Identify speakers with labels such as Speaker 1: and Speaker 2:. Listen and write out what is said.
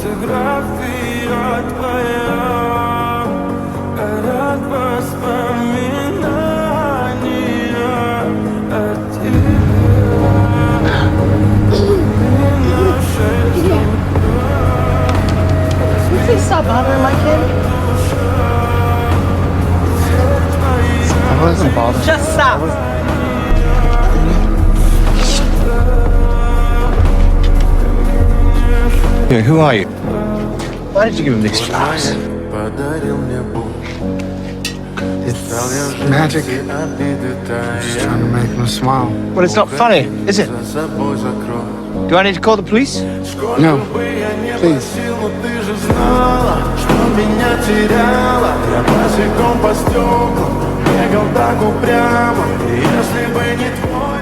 Speaker 1: Фотография твоя, горят воспоминания о тебе.
Speaker 2: Please stop bothering my kid.
Speaker 3: I wasn't bothered.
Speaker 2: Just stop.
Speaker 3: Yeah, who are you? Why did you give him these flowers?
Speaker 4: It's magic. Just trying to make him smile.
Speaker 3: Well, it's not funny, is it? Do I need to call the police?
Speaker 4: No, please.
Speaker 1: Меня теряла, я босиком по стеклам бегал так упрямо, если бы не твой